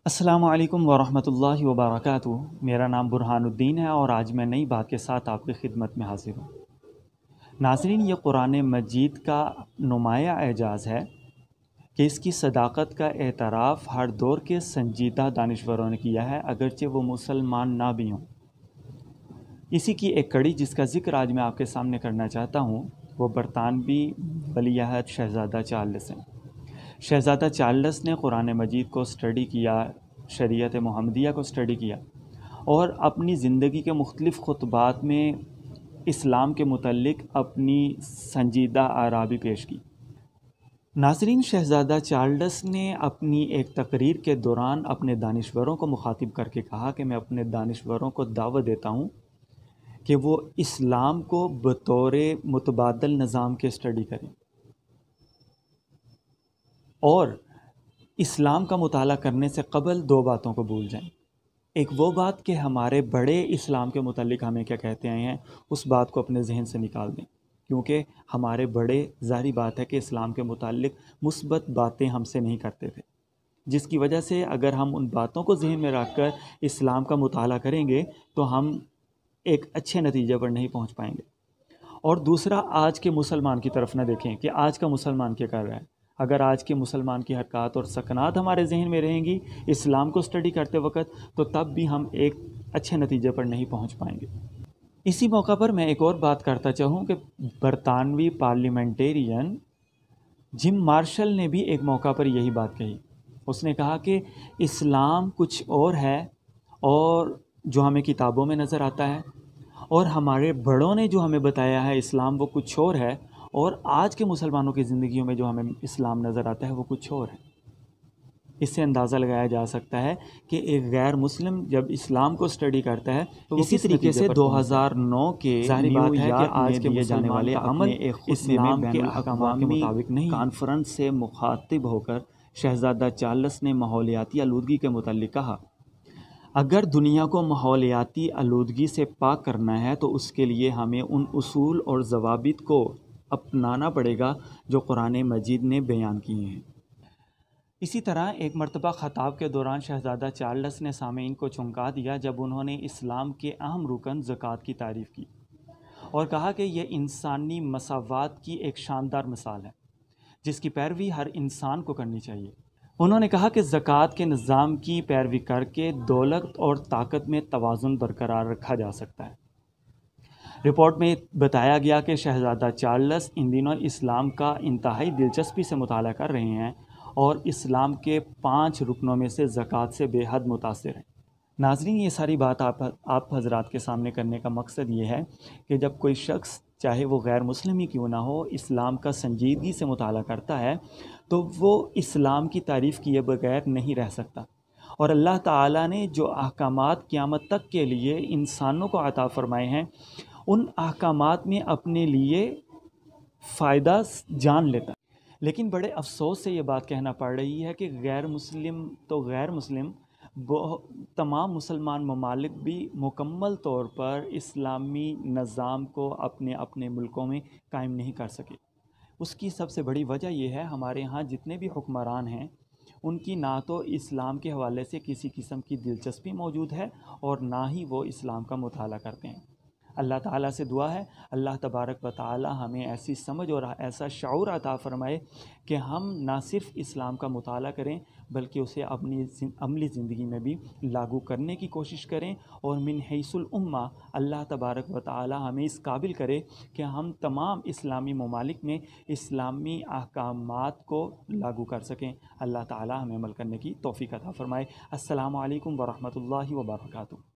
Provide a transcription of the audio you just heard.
السلام علیکم ورحمۃ اللہ وبرکاتہ۔ میرا نام برہان الدین ہے اور آج میں نئی بات کے ساتھ آپ کی خدمت میں حاضر ہوں۔ ناظرین، یہ قرآن مجید کا نمایاں اعجاز ہے کہ اس کی صداقت کا اعتراف ہر دور کے سنجیدہ دانشوروں نے کیا ہے، اگرچہ وہ مسلمان نہ بھی ہوں۔ اسی کی ایک کڑی جس کا ذکر آج میں آپ کے سامنے کرنا چاہتا ہوں وہ برطانوی ولی عہد شہزادہ چارلس ہیں۔ شہزادہ چارلس نے قرآن مجید کو اسٹڈی کیا، شریعت محمدیہ کو اسٹڈی کیا اور اپنی زندگی کے مختلف خطبات میں اسلام کے متعلق اپنی سنجیدہ آراء بھی پیش کی۔ ناظرین، شہزادہ چارلس نے اپنی ایک تقریر کے دوران اپنے دانشوروں کو مخاطب کر کے کہا کہ میں اپنے دانشوروں کو دعوت دیتا ہوں کہ وہ اسلام کو بطور متبادل نظام کے اسٹڈی کریں اور اسلام کا مطالعہ کرنے سے قبل دو باتوں کو بھول جائیں۔ ایک وہ بات کہ ہمارے بڑے اسلام کے متعلق ہمیں کیا کہتے ہیں، اس بات کو اپنے ذہن سے نکال دیں، کیونکہ ہمارے بڑے ظاہری بات ہے کہ اسلام کے متعلق مثبت باتیں ہم سے نہیں کرتے تھے، جس کی وجہ سے اگر ہم ان باتوں کو ذہن میں رکھ کر اسلام کا مطالعہ کریں گے تو ہم ایک اچھے نتیجے پر نہیں پہنچ پائیں گے۔ اور دوسرا، آج کے مسلمان کی طرف نہ دیکھیں کہ آج کا مسلمان کیا کر رہا ہے۔ اگر آج کے مسلمان کی حرکات اور سکنات ہمارے ذہن میں رہیں گی اسلام کو اسٹڈی کرتے وقت، تو تب بھی ہم ایک اچھے نتیجے پر نہیں پہنچ پائیں گے۔ اسی موقع پر میں ایک اور بات کرتا چاہوں کہ برطانوی پارلیمنٹیرین جم مارشل نے بھی ایک موقع پر یہی بات کہی۔ اس نے کہا کہ اسلام کچھ اور ہے اور جو ہمیں کتابوں میں نظر آتا ہے، اور ہمارے بڑوں نے جو ہمیں بتایا ہے اسلام وہ کچھ اور ہے، اور آج کے مسلمانوں کی زندگیوں میں جو ہمیں اسلام نظر آتا ہے وہ کچھ اور ہے۔ اس سے اندازہ لگایا جا سکتا ہے کہ ایک غیر مسلم جب اسلام کو اسٹڈی کرتا ہے تو اسی طریقے سے 2009 کے ظاہری بات ہے کہ آج کے دیے جانے والے عمل اسلام کے احکامات کے مطابق نہیں۔ کانفرنس سے مخاطب ہو کر شہزادہ چارلس نے ماحولیاتی آلودگی کے متعلق کہا، اگر دنیا کو ماحولیاتی آلودگی سے پاک کرنا ہے تو اس کے لیے ہمیں ان اصول اور ضوابط کو اپنانا پڑے گا جو قرآن مجید نے بیان کیے ہیں۔ اسی طرح ایک مرتبہ خطاب کے دوران شہزادہ چارلس نے سامعین کو چونکا دیا جب انہوں نے اسلام کے اہم رکن زکوٰۃ کی تعریف کی اور کہا کہ یہ انسانی مساوات کی ایک شاندار مثال ہے جس کی پیروی ہر انسان کو کرنی چاہیے۔ انہوں نے کہا کہ زکوٰۃ کے نظام کی پیروی کر کے دولت اور طاقت میں توازن برقرار رکھا جا سکتا ہے۔ رپورٹ میں بتایا گیا کہ شہزادہ چارلس ان دنوں اسلام کا انتہائی دلچسپی سے مطالعہ کر رہے ہیں اور اسلام کے 5 رکنوں میں سے زکوٰۃ سے بے حد متاثر ہیں۔ ناظرین، یہ ساری بات آپ حضرات کے سامنے کرنے کا مقصد یہ ہے کہ جب کوئی شخص چاہے وہ غیر مسلم ہی کیوں نہ ہو اسلام کا سنجیدگی سے مطالعہ کرتا ہے تو وہ اسلام کی تعریف کیے بغیر نہیں رہ سکتا، اور اللہ تعالیٰ نے جو احکامات قیامت تک کے لیے انسانوں کو عطا فرمائے ہیں ان احکامات میں اپنے لیے فائدہ جان لیتا ہے۔ لیکن بڑے افسوس سے یہ بات کہنا پڑ رہی ہے کہ غیر مسلم تمام مسلمان ممالک بھی مکمل طور پر اسلامی نظام کو اپنے اپنے ملکوں میں قائم نہیں کر سکے۔ اس کی سب سے بڑی وجہ یہ ہے ہمارے ہاں جتنے بھی حکمران ہیں ان کی نہ تو اسلام کے حوالے سے کسی قسم کی دلچسپی موجود ہے اور نہ ہی وہ اسلام کا مطالعہ کرتے ہیں۔ اللہ تعالیٰ سے دعا ہے اللہ تبارک و تعالیٰ ہمیں ایسی سمجھ اور ایسا شعور عطا فرمائے کہ ہم نہ صرف اسلام کا مطالعہ کریں بلکہ اسے اپنی عملی زندگی میں بھی لاگو کرنے کی کوشش کریں، اور من حیث الامہ اللہ تبارک و تعالیٰ ہمیں اس قابل کرے کہ ہم تمام اسلامی ممالک میں اسلامی احکامات کو لاگو کر سکیں۔ اللہ تعالیٰ ہمیں عمل کرنے کی توفیق عطا فرمائے۔ السلام علیکم ورحمۃ اللہ وبرکاتہ۔